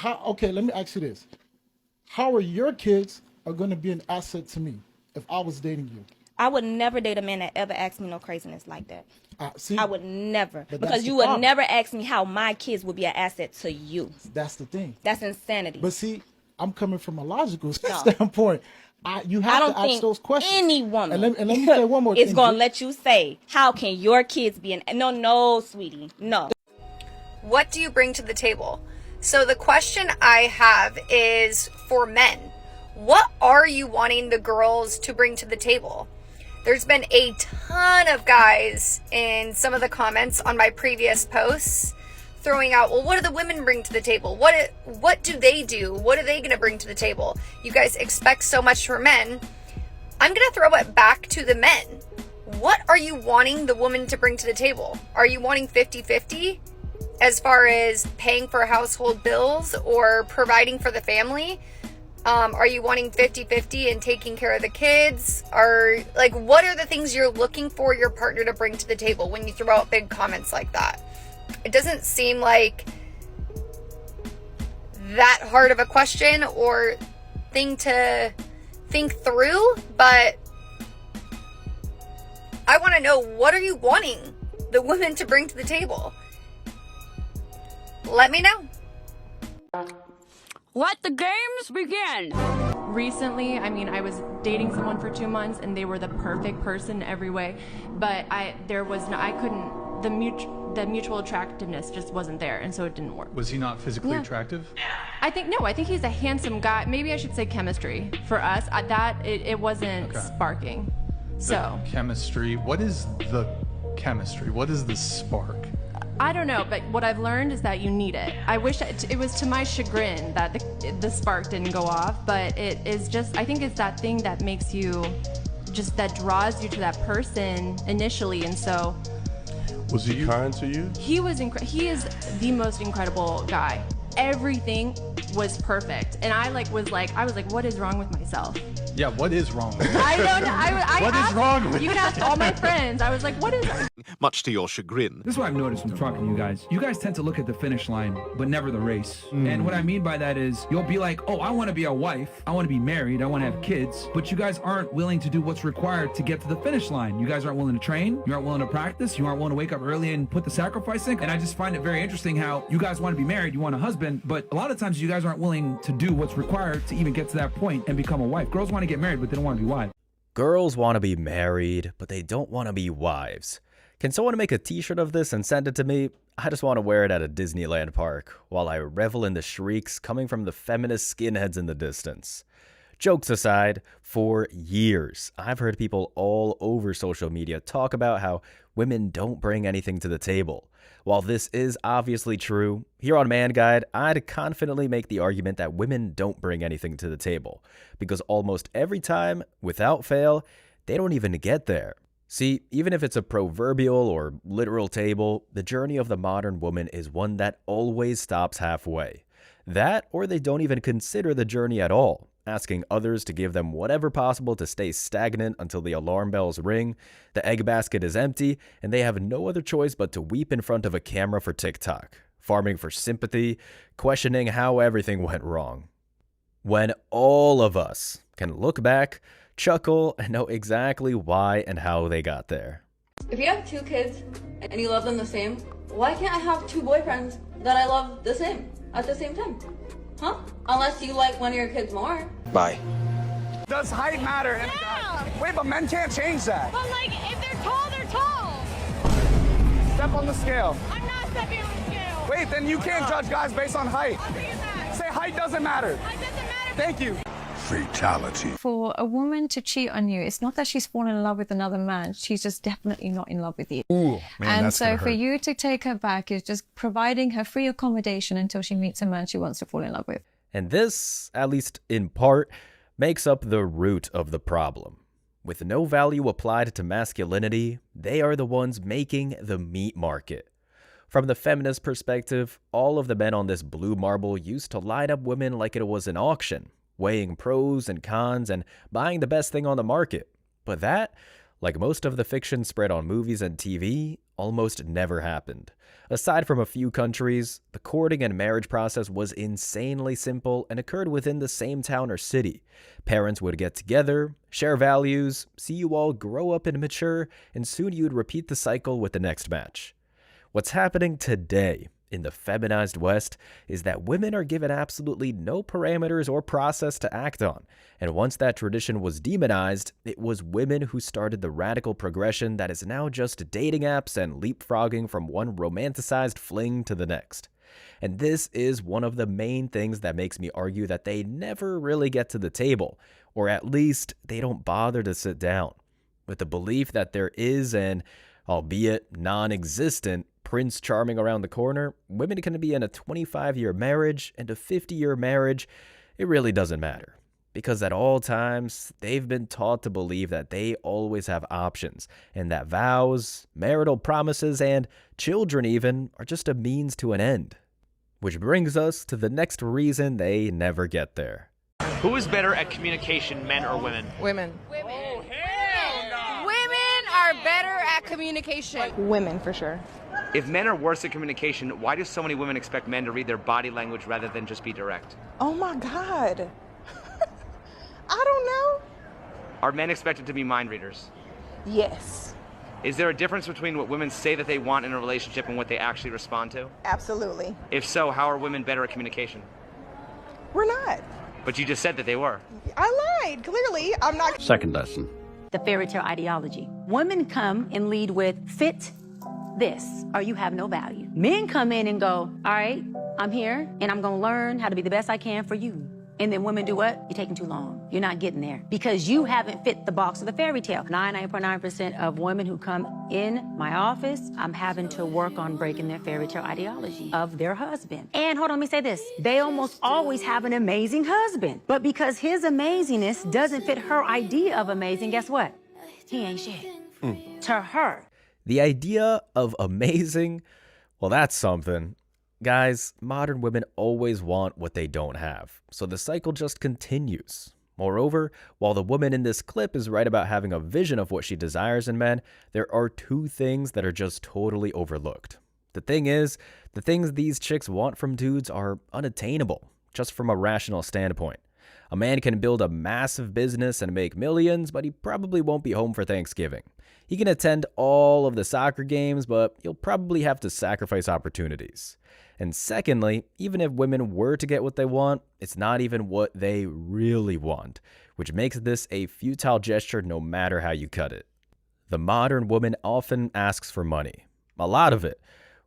Okay, let me ask you this. How are your kids are going to be an asset to me if I was dating you? I would never date a man that ever asked me no craziness like that. See, I would never. but Because you would never ask me how my kids would be an asset to you. That's the thing. That's insanity. But see, I'm coming from a logical standpoint. You I have don't to ask think those questions. any woman And let me say one more is thing. going to let you say, how can your kids be an... No, sweetie. No. What do you bring to the table? So the question I have is for men. What are you wanting the girls to bring to the table? There's been a ton of guys in some of the comments on my previous posts throwing out, well, what do the women bring to the table? What do they do? What are they going to bring to the table? You guys expect so much from men. I'm going to throw it back to the men. What are you wanting the woman to bring to the table? Are you wanting 50-50 as far as paying for household bills or providing for the family? Are you wanting 50-50 and taking care of the kids? What are the things you're looking for your partner to bring to the table when you throw out big comments like that? It doesn't seem like that hard of a question or thing to think through, but I want to know, what are you wanting the women to bring to the table? Let me know. Let the games begin! Recently, I was dating someone for 2 months and they were the perfect person every way, but the mutual attractiveness just wasn't there, and so it didn't work. Was he not physically attractive? I think he's a handsome guy. Maybe I should say chemistry. For us, it wasn't sparking. So chemistry. What is the chemistry? What is the spark? I don't know, but what I've learned is that you need it. I wish it was to my chagrin that the spark didn't go off, but it is just, I think it's that thing that makes you, just that draws you to that person initially, and so. Was he kind to you? He is the most incredible guy. Everything was perfect, and I was like, what is wrong with myself? Yeah, what is wrong with you? I don't know. What is wrong with you? You can ask all my friends. I was like, what is it? Much to your chagrin. This is what I've noticed from talking to you guys. You guys tend to look at the finish line, but never the race. And what I mean by that is, you'll be like, oh, I want to be a wife. I want to be married. I want to have kids. But you guys aren't willing to do what's required to get to the finish line. You guys aren't willing to train. You aren't willing to practice. You aren't willing to wake up early and put the sacrifice in. And I just find it very interesting how you guys want to be married. You want a husband. But a lot of times you guys aren't willing to do what's required to even get to that point and become a wife. Girls want to get married, but they don't want to be wives. Girls want to be married, but they don't want to be wives. Can someone make a t-shirt of this and send it to me? I just want to wear it at a Disneyland park while I revel in the shrieks coming from the feminist skinheads in the distance. Jokes aside, for years, I've heard people all over social media talk about how women don't bring anything to the table. While this is obviously true, here on Man Guide, I'd confidently make the argument that women don't bring anything to the table, because almost every time, without fail, they don't even get there. See, even if it's a proverbial or literal table, the journey of the modern woman is one that always stops halfway. That, or they don't even consider the journey at all, asking others to give them whatever possible to stay stagnant until the alarm bells ring, the egg basket is empty, and they have no other choice but to weep in front of a camera for TikTok, farming for sympathy, questioning how everything went wrong. When all of us can look back, chuckle, and know exactly why and how they got there. If you have 2 kids and you love them the same, why can't I have 2 boyfriends that I love the same at the same time? Huh? Unless you like one of your kids more. Bye. Does height matter? Yeah. Wait, but men can't change that. But if they're tall, they're tall. Step on the scale. I'm not stepping on the scale. Wait, then you can't judge guys based on height. I'll take it back. Say height doesn't matter. Height doesn't matter. Thank you. Fatality. For a woman to cheat on you, it's not that she's fallen in love with another man. She's just definitely not in love with you. Ooh, man, and so for you to take her back is just providing her free accommodation until she meets a man she wants to fall in love with. And this, at least in part, makes up the root of the problem. With no value applied to masculinity, they are the ones making the meat market. From the feminist perspective, all of the men on this blue marble used to line up women like it was an auction, weighing pros and cons and buying the best thing on the market. But that, like most of the fiction spread on movies and TV, almost never happened. Aside from a few countries, the courting and marriage process was insanely simple and occurred within the same town or city. Parents would get together, share values, see you all grow up and mature, and soon you'd repeat the cycle with the next match. What's happening today in the feminized West is that women are given absolutely no parameters or process to act on. And once that tradition was demonized, it was women who started the radical progression that is now just dating apps and leapfrogging from one romanticized fling to the next. And this is one of the main things that makes me argue that they never really get to the table, or at least they don't bother to sit down, with the belief that there is an, albeit non-existent, Prince Charming around the corner. Women can be in a 25-year marriage and a 50-year marriage. It really doesn't matter, because at all times, they've been taught to believe that they always have options, and that vows, marital promises, and children even are just a means to an end. Which brings us to the next reason they never get there. Who is better at communication, men or women? Women. Women. Oh, hell no. Women are better at communication. Women, for sure. If men are worse at communication, why do so many women expect men to read their body language rather than just be direct? Oh my God. I don't know. Are men expected to be mind readers? Yes. Is there a difference between what women say that they want in a relationship and what they actually respond to? Absolutely. If so, how are women better at communication? We're not. But you just said that they were. I lied, clearly. I'm not. Second lesson. The fairy tale ideology. Women come and lead with fit this, or you have no value. Men come in and go, all right, I'm here and I'm gonna learn how to be the best I can for you. And then women do what? You're taking too long. You're not getting there because you haven't fit the box of the fairy tale. 99.9% of women who come in my office, I'm having to work on breaking their fairy tale ideology of their husband. And hold on, let me say this. They almost always have an amazing husband. But because his amazingness doesn't fit her idea of amazing, guess what? He ain't shit. To her. The idea of amazing, well, that's something. Guys, modern women always want what they don't have, so the cycle just continues. Moreover, while the woman in this clip is right about having a vision of what she desires in men, there are two things that are just totally overlooked. The thing is, the things these chicks want from dudes are unattainable, just from a rational standpoint. A man can build a massive business and make millions, but he probably won't be home for Thanksgiving. He can attend all of the soccer games, but he'll probably have to sacrifice opportunities. And secondly, even if women were to get what they want, it's not even what they really want, which makes this a futile gesture no matter how you cut it. The modern woman often asks for money. A lot of it.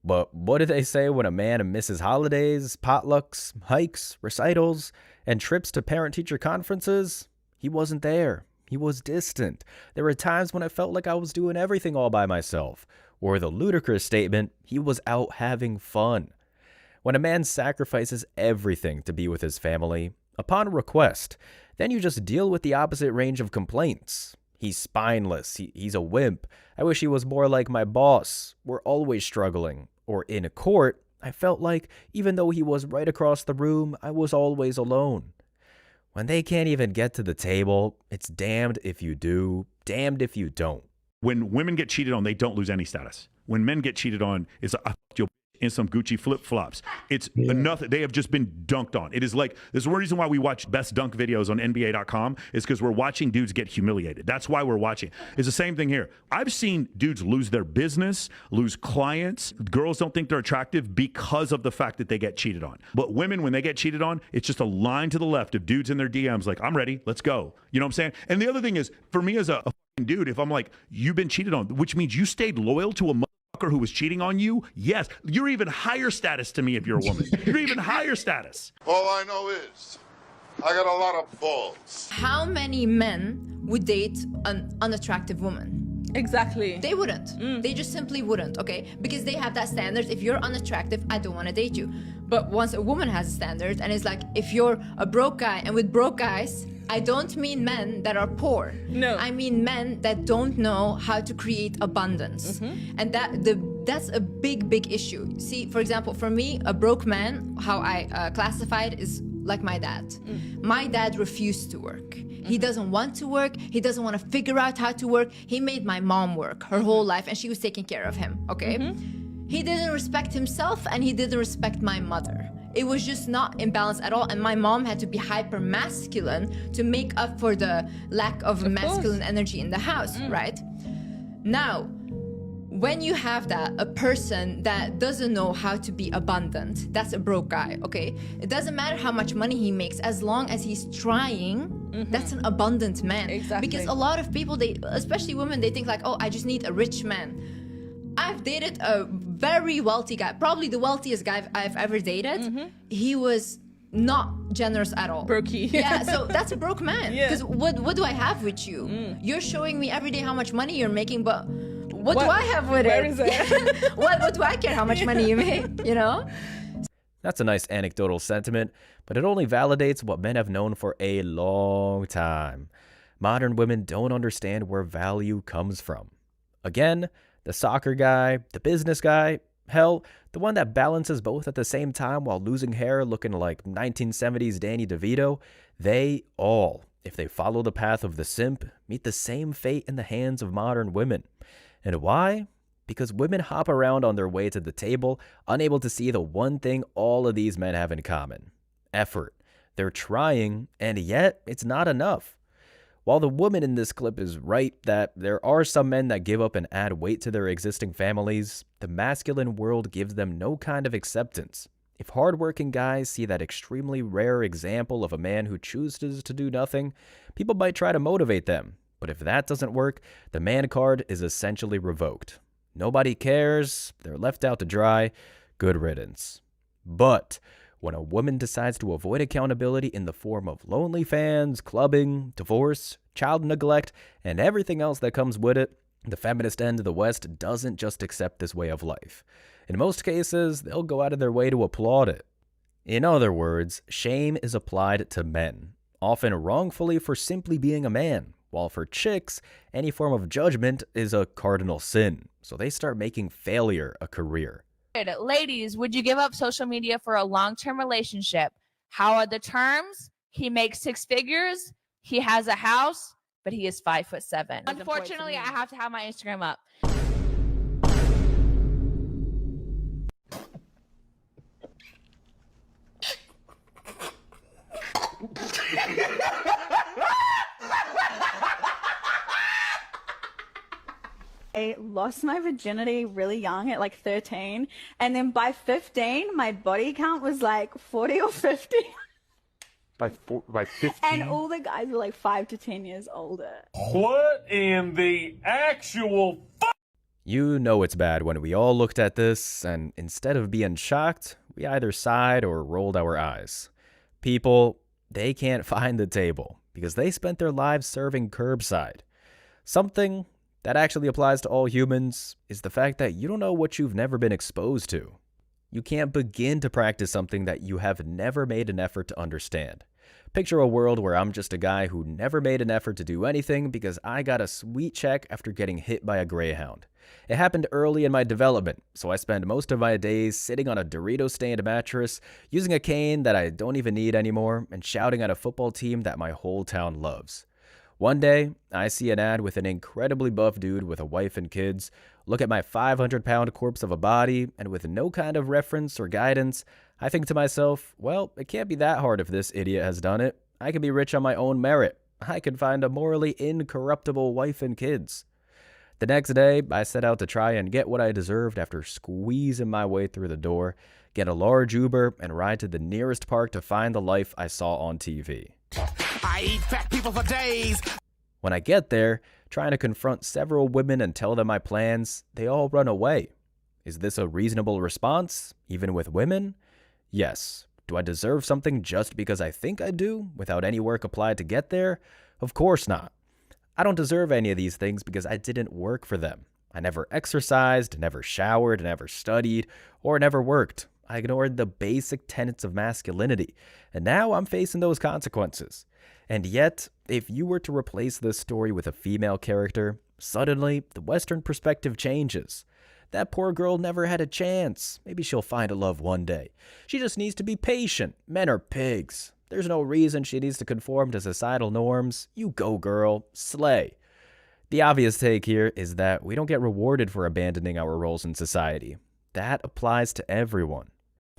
But what do they say when a man misses holidays, potlucks, hikes, recitals, and trips to parent-teacher conferences? He wasn't there. He was distant. There were times when I felt like I was doing everything all by myself. Or the ludicrous statement, he was out having fun. When a man sacrifices everything to be with his family, upon request, then you just deal with the opposite range of complaints. He's spineless. He's a wimp. I wish he was more like my boss. We're always struggling. Or in a court, I felt like even though he was right across the room, I was always alone. When they can't even get to the table, it's damned if you do, damned if you don't. When women get cheated on, they don't lose any status. When men get cheated on, it's I fucked your in some Gucci flip-flops. It's enough. They have just been dunked on. It is like, there's one reason why we watch best dunk videos on NBA.com is because we're watching dudes get humiliated. That's why we're watching. It's the same thing here. I've seen dudes lose their business, lose clients. Girls don't think they're attractive because of the fact that they get cheated on. But women, when they get cheated on, it's just a line to the left of dudes in their DMs like, I'm ready, let's go. You know what I'm saying? And the other thing is, for me as a dude, if I'm like, you've been cheated on, which means you stayed loyal to a who was cheating on you, yes, you're even higher status to me if you're a woman. You're even higher status. All I know is I got a lot of balls. How many men would date an unattractive woman? Exactly. They wouldn't. They just simply wouldn't, okay? Because they have that standard. If you're unattractive, I don't want to date you. But once a woman has a standard, and it's like, if you're a broke guy, and with broke guys, I don't mean men that are poor. No. I mean men that don't know how to create abundance. And that's a big, big issue. See, for example, for me, a broke man, how I classify it is like my dad. My dad refused to work. He doesn't want to work. He doesn't want to figure out how to work. He made my mom work her whole life, and she was taking care of him, okay? He didn't respect himself, and he didn't respect my mother. It was just not in balance at all, and my mom had to be hyper masculine to make up for the lack of masculine energy in the house, right? Now, when you have that, a person that doesn't know how to be abundant, that's a broke guy, okay? It doesn't matter how much money he makes, as long as he's trying, that's an abundant man. Exactly. Because a lot of people, they, especially women, they think like, oh, I just need a rich man. I've dated a very wealthy guy, probably the wealthiest guy I've ever dated. He was not generous at all. Brokey. Yeah, so that's a broke man. Yeah. Because what do I have with you? You're showing me every day how much money you're making, but what do I have with where it? is it? what do I care how much money you make, you know? That's a nice anecdotal sentiment, but it only validates what men have known for a long time. Modern women don't understand where value comes from. Again, the soccer guy, the business guy, hell, the one that balances both at the same time while losing hair looking like 1970s Danny DeVito, they all, if they follow the path of the simp, meet the same fate in the hands of modern women. And why? Because women hop around on their way to the table, unable to see the one thing all of these men have in common: effort. They're trying, and yet it's not enough. While the woman in this clip is right that there are some men that give up and add weight to their existing families, the masculine world gives them no kind of acceptance. If hardworking guys see that extremely rare example of a man who chooses to do nothing, people might try to motivate them. But if that doesn't work, the man card is essentially revoked. Nobody cares, they're left out to dry, good riddance. But when a woman decides to avoid accountability in the form of lonely fans, clubbing, divorce, child neglect, and everything else that comes with it, the feminist end of the West doesn't just accept this way of life. In most cases, they'll go out of their way to applaud it. In other words, shame is applied to men, often wrongfully for simply being a man, while for chicks, any form of judgment is a cardinal sin, so they start making failure a career. Ladies, would you give up social media for a long-term relationship? How are the terms? He makes 6 figures. He has a house, but he is 5'7". Unfortunately, I have to have my Instagram up. I lost my virginity really young at like 13, and then by 15 my body count was like 40 or 50. By 15? And all the guys were like 5 to 10 years older. What in the actual You know it's bad when we all looked at this, and instead of being shocked, we either sighed or rolled our eyes. People, they can't find the table because they spent their lives serving curbside. Something that actually applies to all humans is the fact that you don't know what you've never been exposed to. You can't begin to practice something that you have never made an effort to understand. Picture a world where I'm just a guy who never made an effort to do anything because I got a sweet check after getting hit by a greyhound. It happened early in my development, so I spend most of my days sitting on a Dorito-stained mattress, using a cane that I don't even need anymore, and shouting at a football team that my whole town loves. One day, I see an ad with an incredibly buff dude with a wife and kids, look at my 500-pound corpse of a body, and with no kind of reference or guidance, I think to myself, well, it can't be that hard if this idiot has done it. I can be rich on my own merit. I can find a morally incorruptible wife and kids. The next day, I set out to try and get what I deserved after squeezing my way through the door, get a large Uber, and ride to the nearest park to find the life I saw on TV. I eat fat people for days. When I get there, trying to confront several women and tell them my plans, they all run away. Is this a reasonable response, even with women? Yes. Do I deserve something just because I think I do, without any work applied to get there? Of course not. I don't deserve any of these things because I didn't work for them. I never exercised, never showered, never studied, or never worked. I ignored the basic tenets of masculinity, and now I'm facing those consequences. And yet, if you were to replace this story with a female character, suddenly the Western perspective changes. That poor girl never had a chance. Maybe she'll find a love one day. She just needs to be patient. Men are pigs. There's no reason she needs to conform to societal norms. You go, girl. Slay. The obvious take here is that we don't get rewarded for abandoning our roles in society. That applies to everyone.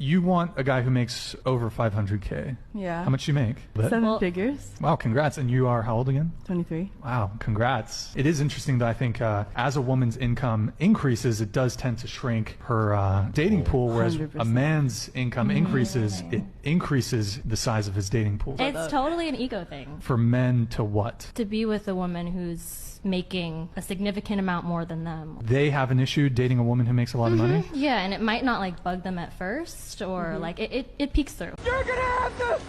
You want a guy who makes over 500K. Yeah. How much do you make? 7 figures. Wow, congrats. And you are how old again? 23. Wow, congrats. It is interesting that I think as a woman's income increases, it does tend to shrink her dating pool, whereas 100%. a man's income increases, it increases the size of his dating pool. It's totally an ego thing. For men to what? To be with a woman who's making a significant amount more than them. They have an issue dating a woman who makes a lot of money? Yeah, and it might not like bug them at first, or like it peeks through. You're gonna have to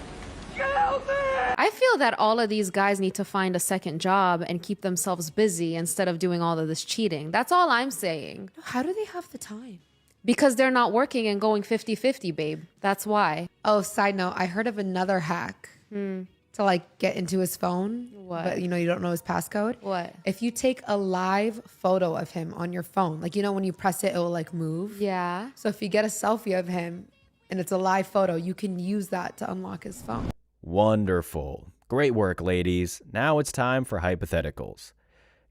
kill me! I feel that all of these guys need to find a second job and keep themselves busy instead of doing all of this cheating. That's all I'm saying. How do they have the time? Because they're not working and going 50-50, babe. That's why. Oh, side note, I heard of another hack to like get into his phone. What? But you don't know his passcode. What? If you take a live photo of him on your phone, like when you press it, it will like move. Yeah. So if you get a selfie of him and it's a live photo, you can use that to unlock his phone. Wonderful. Great work, ladies. Now it's time for hypotheticals.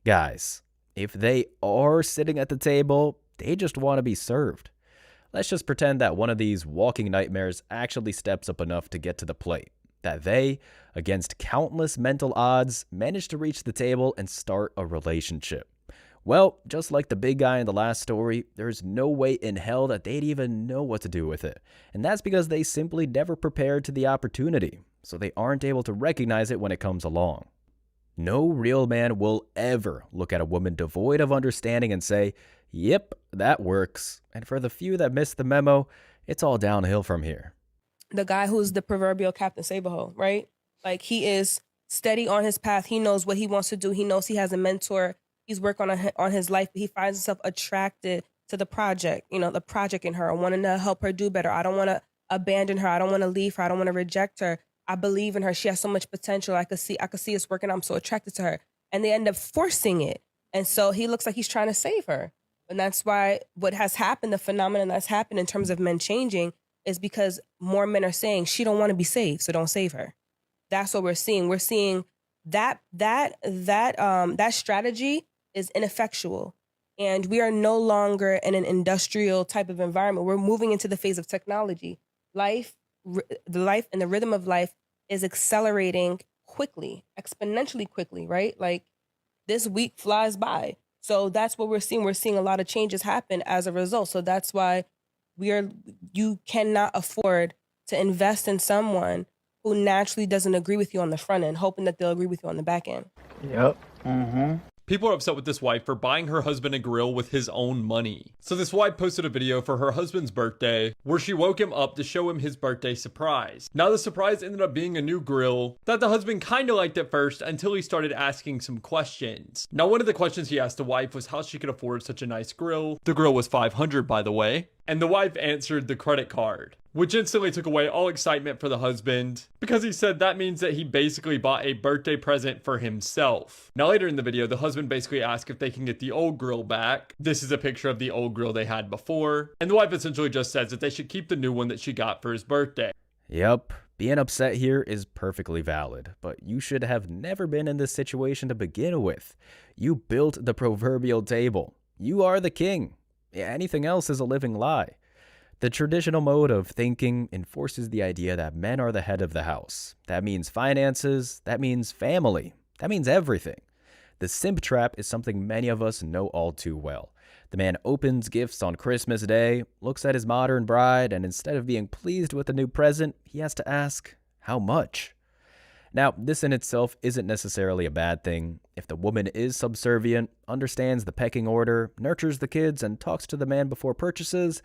Guys, if they are sitting at the table, they just want to be served. Let's just pretend that one of these walking nightmares actually steps up enough to get to the plate. That they, against countless mental odds, manage to reach the table and start a relationship. Well, just like the big guy in the last story, there's no way in hell that they'd even know what to do with it. And that's because they simply never prepared to the opportunity, so they aren't able to recognize it when it comes along. No real man will ever look at a woman devoid of understanding and say, yep, that works. And for the few that missed the memo, it's all downhill from here. The guy who's the proverbial Captain Save-A-Hoe, right? Like, he is steady on his path. He knows what he wants to do. He knows he has a mentor. He's working on his life, but he finds himself attracted to the project, the project in her, wanting to help her do better. I don't want to abandon her. I don't want to leave her. I don't want to reject her. I believe in her. She has so much potential. I could see us working. I'm so attracted to her. And they end up forcing it. And so he looks like he's trying to save her. And that's why what has happened, the phenomenon that's happened in terms of men changing, is because more men are saying she don't want to be saved, so don't save her. That's what we're seeing. We're seeing that strategy is ineffectual, and we are no longer in an industrial type of environment. We're moving into the phase of technology. The life and the rhythm of life is accelerating quickly, exponentially quickly, right? Like, this week flies by. So that's what we're seeing. We're seeing a lot of changes happen as a result. So that's why you cannot afford to invest in someone who naturally doesn't agree with you on the front end, hoping that they'll agree with you on the back end. Yep. People are upset with this wife for buying her husband a grill with his own money. So this wife posted a video for her husband's birthday where she woke him up to show him his birthday surprise. Now the surprise ended up being a new grill that the husband kind of liked at first until he started asking some questions. Now one of the questions he asked the wife was how she could afford such a nice grill. The grill was $500, by the way. And the wife answered the credit card, which instantly took away all excitement for the husband because he said that means that he basically bought a birthday present for himself. Now later in the video, the husband basically asked if they can get the old grill back. This is a picture of the old grill they had before. And the wife essentially just says that they should keep the new one that she got for his birthday. Yep, being upset here is perfectly valid, but you should have never been in this situation to begin with. You built the proverbial table. You are the king. Anything else is a living lie. The traditional mode of thinking enforces the idea that men are the head of the house. That means finances, that means family, that means everything. The simp trap is something many of us know all too well. The man opens gifts on Christmas Day, looks at his modern bride, and instead of being pleased with the new present, he has to ask, how much? Now, this in itself isn't necessarily a bad thing. If the woman is subservient, understands the pecking order, nurtures the kids, and talks to the man before purchases,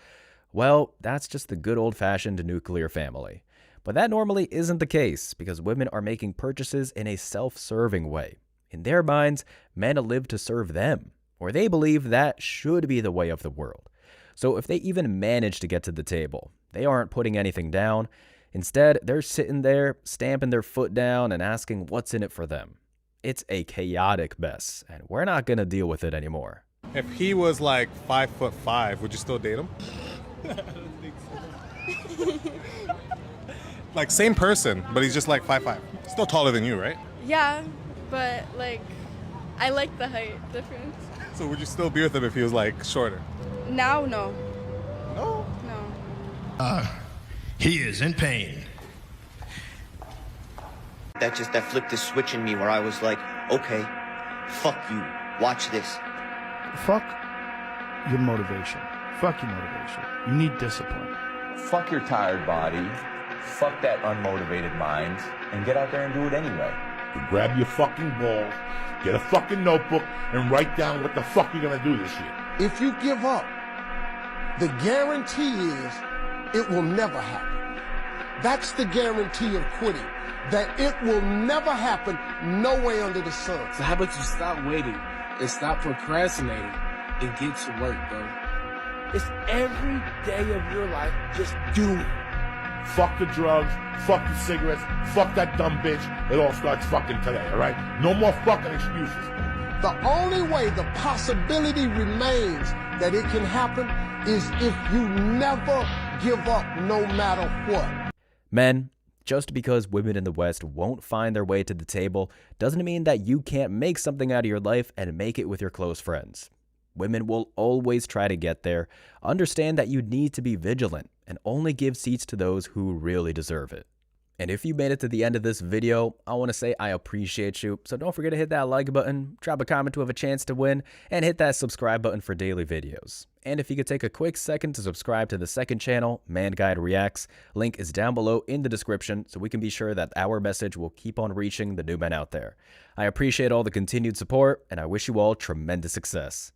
well, that's just the good old-fashioned nuclear family. But that normally isn't the case because women are making purchases in a self-serving way. In their minds, men live to serve them, or they believe that should be the way of the world. So if they even manage to get to the table, they aren't putting anything down. Instead, they're sitting there, stamping their foot down and asking what's in it for them. It's a chaotic mess, and we're not going to deal with it anymore. If he was like 5'5", would you still date him? Like same person, but he's just like 5'5". Still taller than you, right? Yeah, but like, I like the height difference. So would you still be with him if he was like shorter? Now, no. No? No. He is in pain. That flipped the switch in me where I was like, okay, fuck you, watch this. Fuck your motivation. Fuck your motivation. You need discipline. Fuck your tired body. Fuck that unmotivated mind. And get out there and do it anyway. Grab your fucking balls, get a fucking notebook, and write down what the fuck you're gonna do this year. If you give up, the guarantee is it will never happen. That's the guarantee of quitting. That it will never happen no way under the sun. So how about you stop waiting and stop procrastinating and get to work, bro? It's every day of your life. Just do it. Fuck the drugs, fuck the cigarettes, fuck that dumb bitch. It all starts fucking today, all right? No more fucking excuses. The only way the possibility remains that it can happen is if you never give up no matter what. Men, just because women in the West won't find their way to the table doesn't mean that you can't make something out of your life and make it with your close friends. Women will always try to get there. Understand that you need to be vigilant and only give seats to those who really deserve it. And if you made it to the end of this video, I want to say I appreciate you. So don't forget to hit that like button, drop a comment to have a chance to win, and hit that subscribe button for daily videos. And if you could take a quick second to subscribe to the second channel, Man Guide Reacts, link is down below in the description so we can be sure that our message will keep on reaching the new men out there. I appreciate all the continued support, and I wish you all tremendous success.